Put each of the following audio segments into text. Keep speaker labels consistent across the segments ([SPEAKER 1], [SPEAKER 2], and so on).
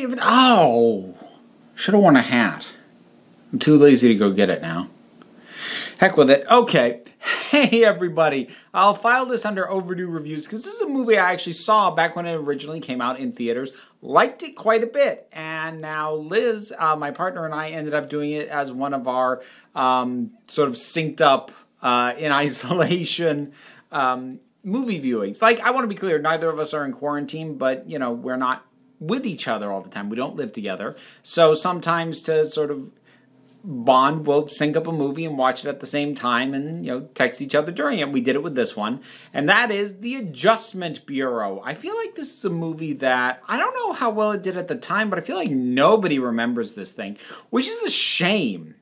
[SPEAKER 1] Hey, oh, should have worn a hat. I'm too lazy to go get it now. Heck with it. Okay. Hey, everybody. I'll file this under Overdue Reviews because this is a movie I actually saw back when it originally came out in theaters. Liked it quite a bit. And now Liz, my partner, and I ended up doing it as one of our sort of synced up in isolation movie viewings. Like, I want to be clear, neither of us are in quarantine, but, you know, we're not with each other all the time. We don't live together. So sometimes to sort of bond, we'll sync up a movie and watch it at the same time and, you know, text each other during it. We did it with this one. And that is The Adjustment Bureau. I feel like this is a movie that, I don't know how well it did at the time, but I feel like nobody remembers this thing, which is a shame.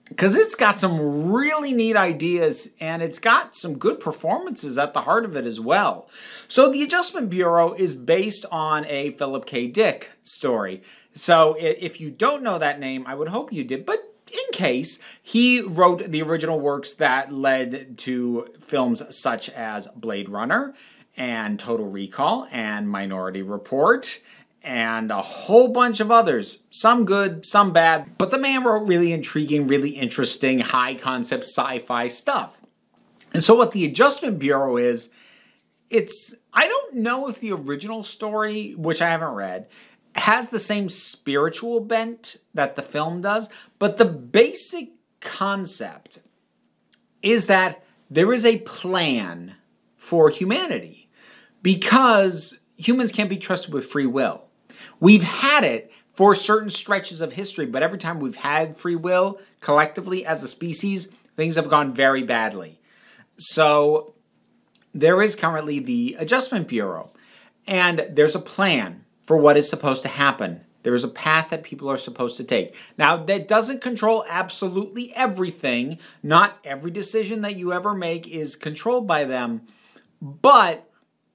[SPEAKER 1] Because it's got some really neat ideas and it's got some good performances at the heart of it as well. So The Adjustment Bureau is based on a Philip K. Dick story. So if you don't know that name, I would hope you did. But in case, he wrote the original works that led to films such as Blade Runner and Total Recall and Minority Report and a whole bunch of others. Some good, some bad. But the man wrote really intriguing, really interesting, high-concept sci-fi stuff. And so what The Adjustment Bureau is, I don't know if the original story, which I haven't read, has the same spiritual bent that the film does, but the basic concept is that there is a plan for humanity because humans can't be trusted with free will. We've had it for certain stretches of history, but every time we've had free will collectively as a species, things have gone very badly. So there is currently the Adjustment Bureau, and there's a plan for what is supposed to happen. There is a path that people are supposed to take. Now, that doesn't control absolutely everything. Not every decision that you ever make is controlled by them, but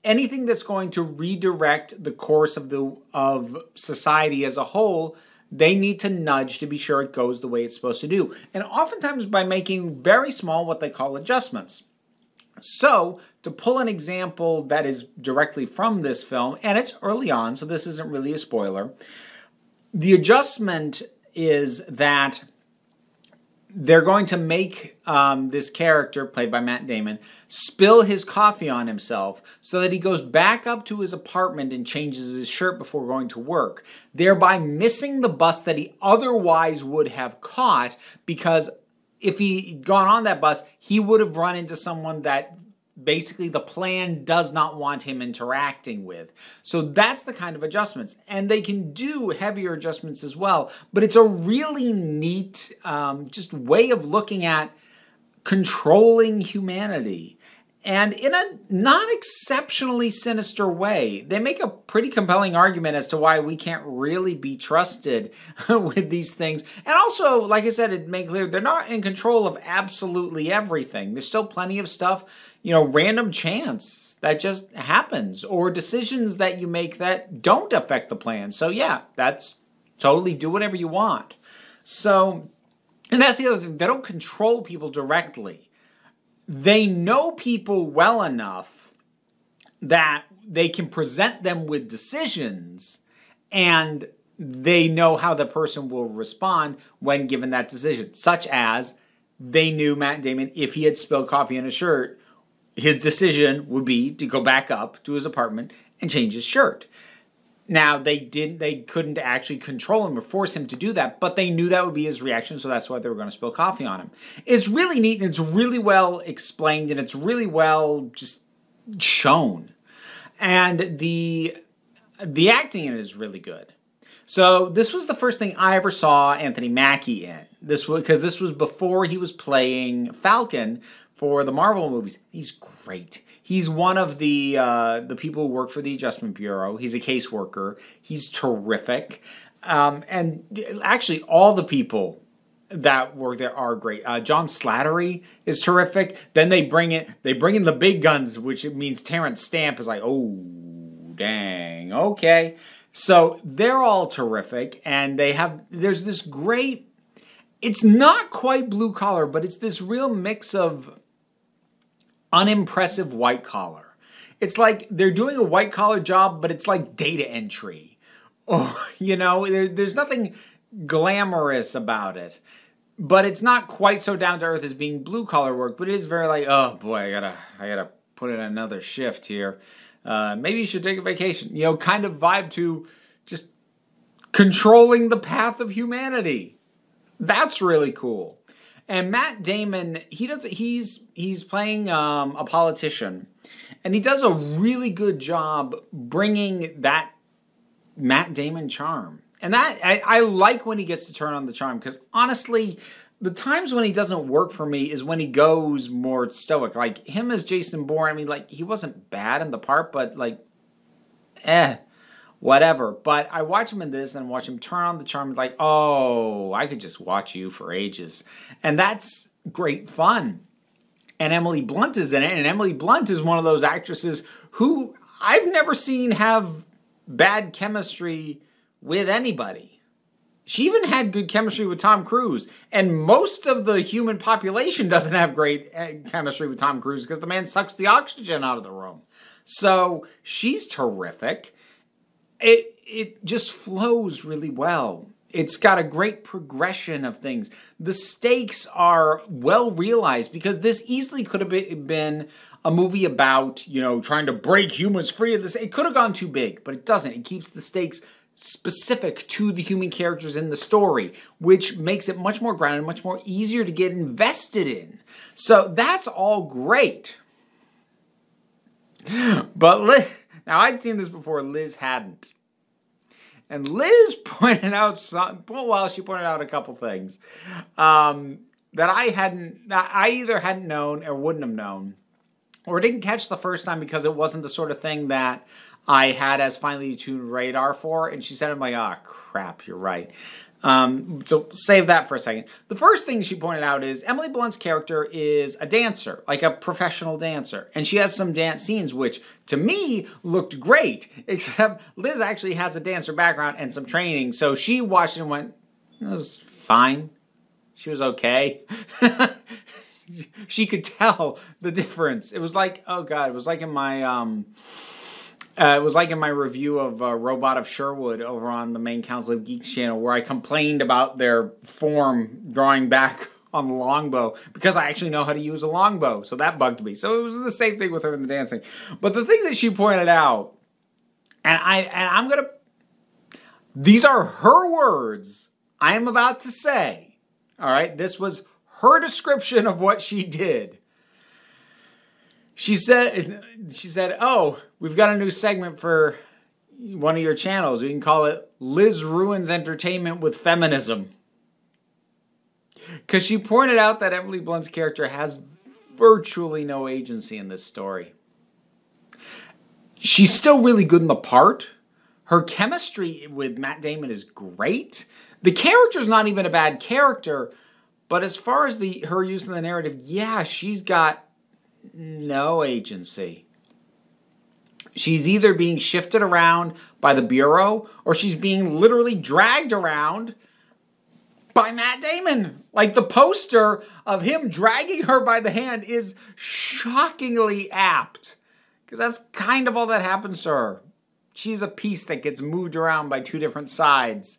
[SPEAKER 1] anything that's going to redirect the course of society as a whole, they need to nudge to be sure it goes the way it's supposed to do. And oftentimes by making very small, what they call adjustments. So, to pull an example that is directly from this film, and it's early on, so this isn't really a spoiler, the adjustment is that they're going to make this character, played by Matt Damon, spill his coffee on himself so that he goes back up to his apartment and changes his shirt before going to work, thereby missing the bus that he otherwise would have caught, because if he'd gone on that bus, he would have run into someone that basically the plan does not want him interacting with. So that's the kind of adjustments. And they can do heavier adjustments as well. But it's a really neat just way of looking at controlling humanity. And in a not exceptionally sinister way. They make a pretty compelling argument as to why we can't really be trusted with these things. And also, like I said, it made clear they're not in control of absolutely everything. There's still plenty of stuff, you know, random chance that just happens, or decisions that you make that don't affect the plan. So yeah, that's totally do whatever you want. So, and that's the other thing, they don't control people directly. They know people well enough that they can present them with decisions, and they know how the person will respond when given that decision. Such as, they knew Matt Damon, if he had spilled coffee in his shirt, his decision would be to go back up to his apartment and change his shirt. Now, they couldn't actually control him or force him to do that, but they knew that would be his reaction, so that's why they were going to spill coffee on him. It's really neat, and it's really well explained, and it's really well just shown. And the acting in it is really good. So this was the first thing I ever saw Anthony Mackie in. Because this was before he was playing Falcon for the Marvel movies. He's great. He's one of the people who work for the Adjustment Bureau. He's a caseworker. He's terrific. And actually, all the people that work there are great. John Slattery is terrific. Then they bring in the big guns, which means Terrence Stamp is like, oh, dang, okay. So they're all terrific. And there's this great, it's not quite blue collar, but it's this real mix of unimpressive white collar. It's like they're doing a white collar job, but it's like data entry. Oh, you know, there's nothing glamorous about it. But it's not quite so down to earth as being blue collar work, but it is very like, oh boy, I gotta put in another shift here. Maybe you should take a vacation. You know, kind of vibe to just controlling the path of humanity. That's really cool. And Matt Damon, he's playing a politician, and he does a really good job bringing that Matt Damon charm. And that I like when he gets to turn on the charm, because honestly, the times when he doesn't work for me is when he goes more stoic. Like him as Jason Bourne, I mean, like he wasn't bad in the part, but like, whatever. But I watch him in this and watch him turn on the charm, like, oh, I could just watch you for ages. And that's great fun. And Emily Blunt is in it, and Emily Blunt is one of those actresses who I've never seen have bad chemistry with anybody. She even had good chemistry with Tom Cruise. And most of the human population doesn't have great chemistry with Tom Cruise because the man sucks the oxygen out of the room. So she's terrific. It just flows really well. It's got a great progression of things. The stakes are well realized because this easily could have been a movie about, you know, trying to break humans free of this. It could have gone too big, but it doesn't. It keeps the stakes specific to the human characters in the story, which makes it much more grounded, much more easier to get invested in. So that's all great. But now I'd seen this before, Liz hadn't. And Liz pointed out she pointed out a couple things that I either hadn't known or wouldn't have known, or didn't catch the first time because it wasn't the sort of thing that I had as finely tuned radar for. And she said, I'm like, oh, crap, you're right. So save that for a second. The first thing she pointed out is Emily Blunt's character is a dancer, like a professional dancer. And she has some dance scenes, which to me looked great, except Liz actually has a dancer background and some training. So she watched it and went, it was fine. She was okay. She could tell the difference. It was like, oh God, it was like in my... it was like in my review of Robot of Sherwood over on the main Council of Geeks channel, where I complained about their form drawing back on the longbow because I actually know how to use a longbow, so that bugged me. So it was the same thing with her in the dancing. But the thing that she pointed out, these are her words I am about to say. All right, this was her description of what she did. She said, oh, we've got a new segment for one of your channels. We can call it Liz Ruins Entertainment with Feminism. Because she pointed out that Emily Blunt's character has virtually no agency in this story. She's still really good in the part. Her chemistry with Matt Damon is great. The character's not even a bad character, but as far as her use in the narrative, yeah, she's got no agency. She's either being shifted around by the Bureau or she's being literally dragged around by Matt Damon. Like the poster of him dragging her by the hand is shockingly apt because that's kind of all that happens to her. She's a piece that gets moved around by two different sides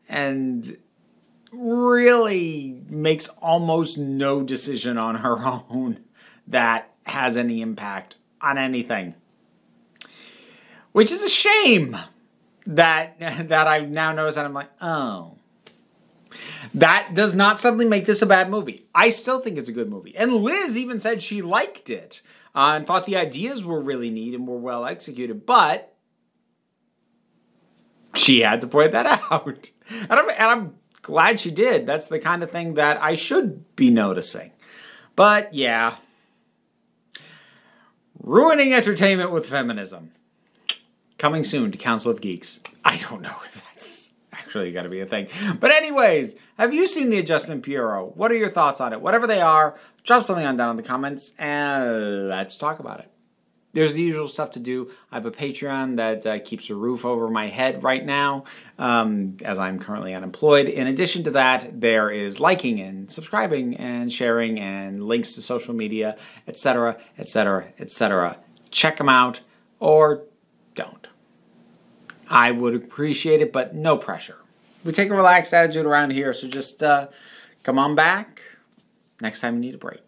[SPEAKER 1] and really makes almost no decision on her own that has any impact on anything. Which is a shame that I've now noticed that I'm like, oh. That does not suddenly make this a bad movie. I still think it's a good movie. And Liz even said she liked it and thought the ideas were really neat and were well executed. But she had to point that out. And I'm glad she did. That's the kind of thing that I should be noticing. But yeah. Ruining entertainment with feminism. Coming soon to Council of Geeks. I don't know if that's actually got to be a thing. But anyways, have you seen the Adjustment Bureau? What are your thoughts on it? Whatever they are, drop something on down in the comments and let's talk about it. There's the usual stuff to do. I have a Patreon that keeps a roof over my head right now, as I'm currently unemployed. In addition to that, there is liking and subscribing and sharing and links to social media, etc., etc., etc. Check them out or don't. I would appreciate it, but no pressure. We take a relaxed attitude around here, so just come on back next time you need a break.